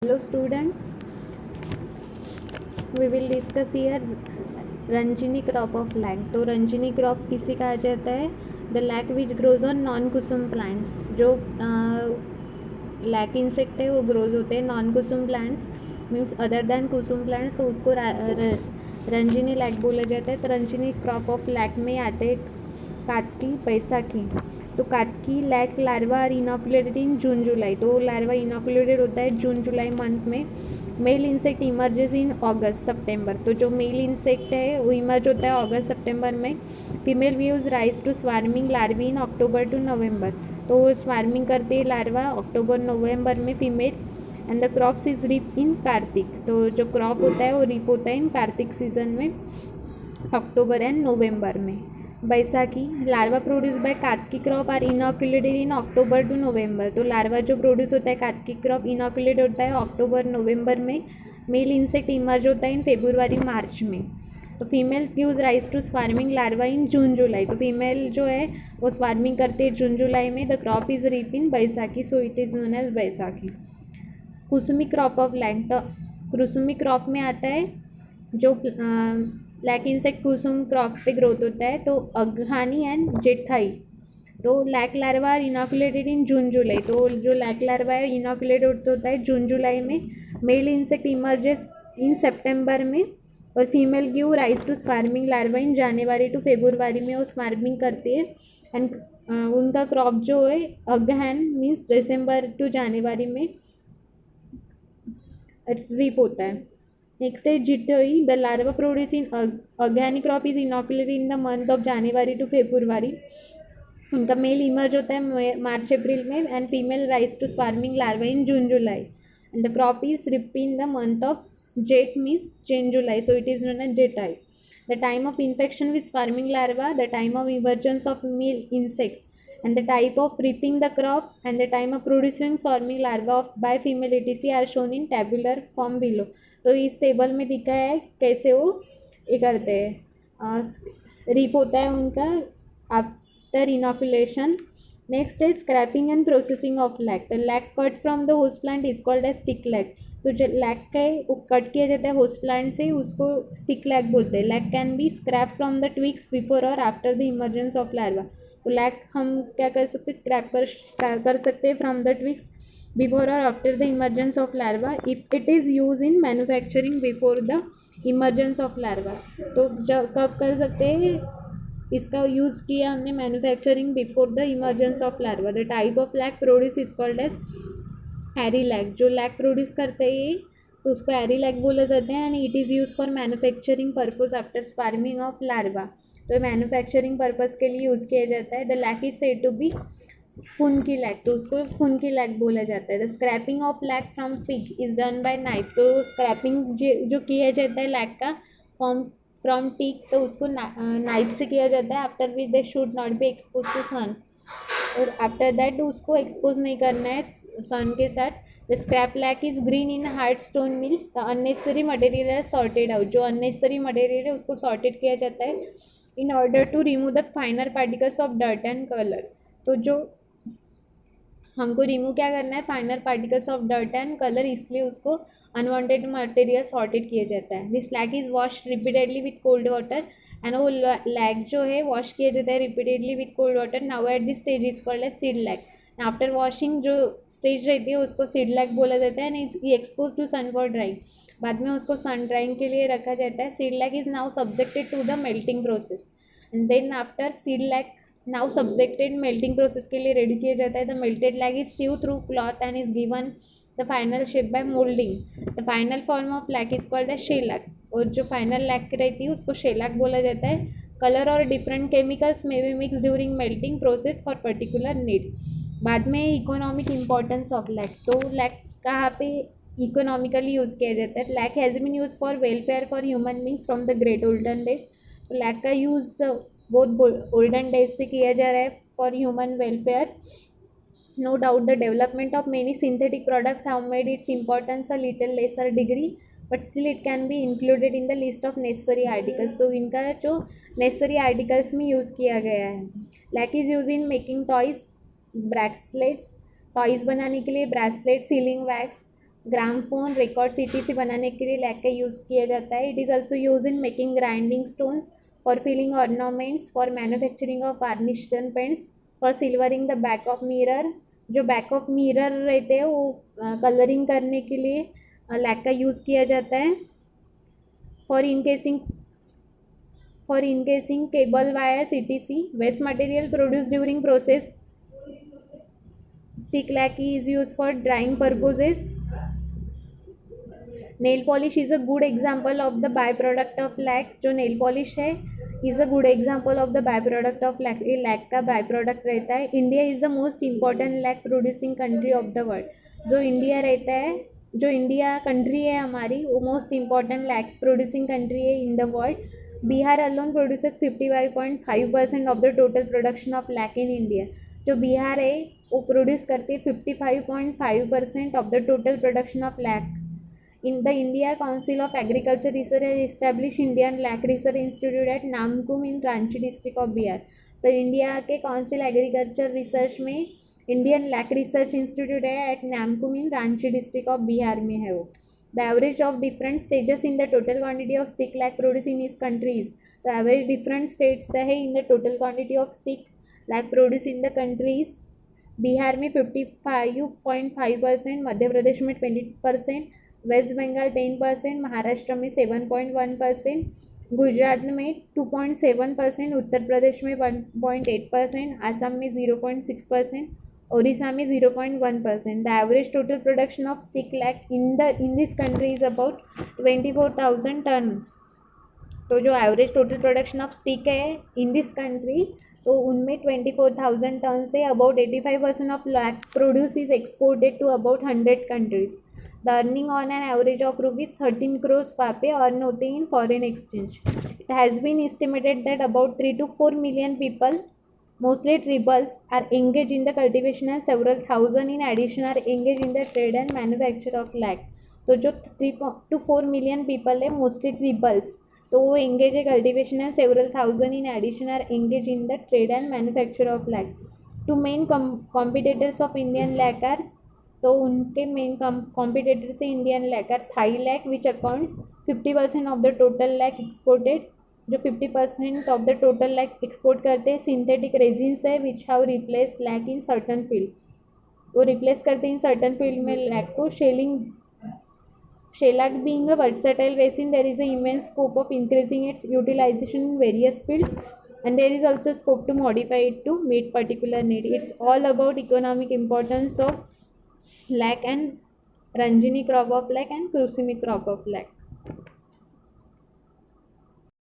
Hello students, we will discuss here Rangeeni crop of lac. तो Rangeeni crop किसी कहा जाता है? The lac which grows on non kusum plants. जो लैक इंसेक्ट है वो ग्रोज होते हैं non kusum plants, means other than kusum plants, तो उसको रंजिनी लैक बोला जाता है। तो रंजिनी क्रॉप ऑफ लैक में आते हैं कातकी, बैसाखी। तो कातकी lack larva are inoculated in June July. तो लार्वा इनोकुलेटेड होता है जून जुलाई मंथ में। मेल इंसेक्ट इमर्जेस इन अगस्त सितंबर। तो जो मेल इंसेक्ट है वो इमर्ज होता है अगस्त सितंबर में। फीमेल व्यूज rise to swarming larvae in October to November. तो वो स्वार्मिंग करती है लार्वा अक्टूबर नवंबर में female. And the crops is rib in Kartik. तो जो क्रॉप होता है वो रिप होता है इन कार्तिक सीजन में, अक्टूबर एंड नवंबर में। Baisakhi larva produce by Katki crop are inoculated in October to November. तो लार्वा जो प्रोड्यूस होता है कातकी क्रॉप इनोकुलेट होता है अक्टूबर नवंबर में। मेल इंसेक्ट इमर्ज होता है इन फेब्रुआरी मार्च में। तो females gives rise to swarming larva in June July. तो फीमेल जो है वो स्वार्मिंग करते हैं जून जुलाई में। The crop is rib in Baisakhi, so it is known as Baisakhi. Kusumi crop of lac. तो कुसुमी क्रॉप में आता है जो लैक इंसेक्ट कुसुम क्रॉप पे ग्रोथ होता है। तो अगहानी एंड जेठाई। तो lac larva are inoculated in June July. तो जो लैक लार्वा है इनोकुलेट होता है जून जुलाई में। मेल इंसेक्ट इमर्जेस इन सितंबर में और female give rise to swarming larva in January to February में वो स्वार्मिंग करती है। एंड उनका क्रॉप जो है अगहन मीन्स दिसंबर टू जनवरी में रिप होता है। नेक्स्ट है Jethwi. The larva produce in organic crop is inoculated in the month of January to February. उनका मेल इमर्ज होता है मार्च अप्रैल में and female rise to swarming larva in June July. And the crop is rib in the month of Jeth means June July, so it is known as Jethwi. The time of infection with swarming larva, the time of emergence of male insect and the type of reaping the crop and the time of producing swarming larva of by female etc are shown in tabular form below। तो इस table में दिखा है कैसे वो ये करते हैं, रीप होता है उनका आफ्टर इनोकुलेशन। नेक्स्ट है scraping and processing of lac. The lac cut from the host plant is called as stick lac. तो जो लैक का है वो कट किया जाता है होस्ट प्लांट से, उसको स्टिक लैक बोलते हैं। Lac can be scrap from the twigs before और after the emergence of larva. तो लैक हम क्या कर सकते हैं, स्क्रैप कर सकते हैं फ्रॉम द ट्विग्स बिफोर और after the emergence of larva if it is use in manufacturing before the emergence of larva. तो जब कब कर सकते हैं इसका यूज़ किया हमने, manufacturing before the emergence of larva. The type of lac produce is called as ari lac. जो लैक प्रोड्यूस करते हैं तो उसको एरी लैक बोला जाता है and it is use for manufacturing purpose after swarming of larva. तो मैन्युफैक्चरिंग पर्पज़ के लिए यूज़ किया जाता है। The lac is said to be phunki lac, तो उसको फुनकी लैक बोला जाता है। The scraping of lack from pig is done by knife. तो स्क्रैपिंग जो किया जाता है लैक का फ्रॉम टीक, तो उसको नाइफ से किया जाता है। After which they should not be expose to sun, और आफ्टर दैट उसको एक्सपोज नहीं करना है सन के साथ। The scrap lac is green in hard stone mills. The unnecessary material are sorted out. जो अननेसेसरी मटेरियल है उसको सॉर्टेड किया जाता है in order to remove the finer particles of dirt and colour. तो जो हमको रिमूव क्या करना है, finer particles of dirt and colour, इसलिए उसको अनवांटेड मटेरियल सॉर्टेड किया जाता है। This lac is wash repeatedly with cold water and वो लैक जो है वॉश किया जाता है repeatedly with cold water. Now at this stage is called as seed lac. After washing जो स्टेज रहती है उसको सीड लैक बोला जाता है एंड ये expose to sun for drying. बाद में उसको सन ड्राइंग के लिए रखा जाता है। Seed lac is now subjected to the melting process and then after seed lac now subjected melting process के लिए रेडी किया जाता है। The melted lac is sieve through cloth and is given the final shape by moulding. The final form of lac is called as shellac, और जो final lack रहती है उसको शेलैक बोला जाता है। कलर और डिफरेंट केमिकल्स में be mix during melting process for particular need. बाद में इकोनॉमिक इम्पॉर्टेंस ऑफ लैक। तो लैक कहाँ पे इकोनॉमिकली यूज़ किया जाता है? Lac has been use for welfare for human beings from the great olden days. तो लैक का यूज़ बहुत ओल्डन डेज से किया जा रहा है for human welfare. No doubt the development of many synthetic products have made it's importance a little lesser degree, but still it can be included in the list of necessary articles. तो इनका जो necessary articles में use किया गया है। Lac is use in making toys, bracelets, toys बनाने के लिए bracelet, sealing wax, gramophone, record, CTC बनाने के लिए लैक का यूज़ किया जाता है. It is also use in making grinding stones, for filling ornaments, for manufacturing of varnish paints, for silvering the back of mirror. जो बैक ऑफ मिरर रहते हैं वो कलरिंग करने के लिए लैक का यूज़ किया जाता है. For encasing cable wires etc. Waste material produced during process. Stick lacquer is used for drying purposes. Nail polish is a good example of the byproduct of lac. जो nail polish है is a good example of the byproduct of lac. ये lac का byproduct रहता है. India is the most important lac producing country of the world. जो India रहता है, जो इंडिया कंट्री है हमारी, वो most important lac producing country है in the world. Bihar alone produces 55.5% of the total production of lac in India. जो बिहार है वो प्रोड्यूस करती है 55.5% of the total production of lac. In the India Council of Agriculture Research has established Indian Lac Research Institute at Namkum in Ranchi district of Bihar. तो India के council agriculture research में Indian lac research institute है at Namkum in Ranchi district of Bihar में है वो. The average of different stages in the total quantity of stick lac produce in इस countries. तो average different states है in the total quantity of stick lac produce in the countries. Bihar में 55.5%, मध्य प्रदेश में 20%, waste Bengal 10%, Maharashtra में 7.1%, गुजरात में 2.7%, उत्तर प्रदेश में 1.8%, आसाम में 0.6%, ओडिशा में 0.1%. The average total production of stick lac in this country is about 24,000 tons. तो जो average total production of stick है इन दिस कंट्री, तो उनमें 24,000 टन से about 85% of lac produce is exported to about 100 countries. The earning on an average of ₹13 crore वहाँ पे earn होते हैं in foreign exchange. It has been estimated that about 3 to 4 million people, mostly tribals, are engage in the cultivation and several thousand in addition are engage in the trade and manufacture of lac. तो जो 3 to 4 million people है, mostly tribals, तो वो engage है cultivation and several thousand in addition are engage in the trade and manufacture of lac. Two main competitors of Indian lac are, तो उनके main competitor से Indian lac are Thai lac which accounts 50% of the total lac exported. जो 50% of the total lac export करते हैं. Synthetic resins है which have replace lac in certain field, वो replace करते हैं इन सर्टन फील्ड में lac को. Shellac being a versatile resin, there is an immense scope of increasing its utilization in various fields, and there is also scope to modify it to meet particular need. It's all about economic importance of lac and Ranjini crop of lac and Kusumi crop of lac.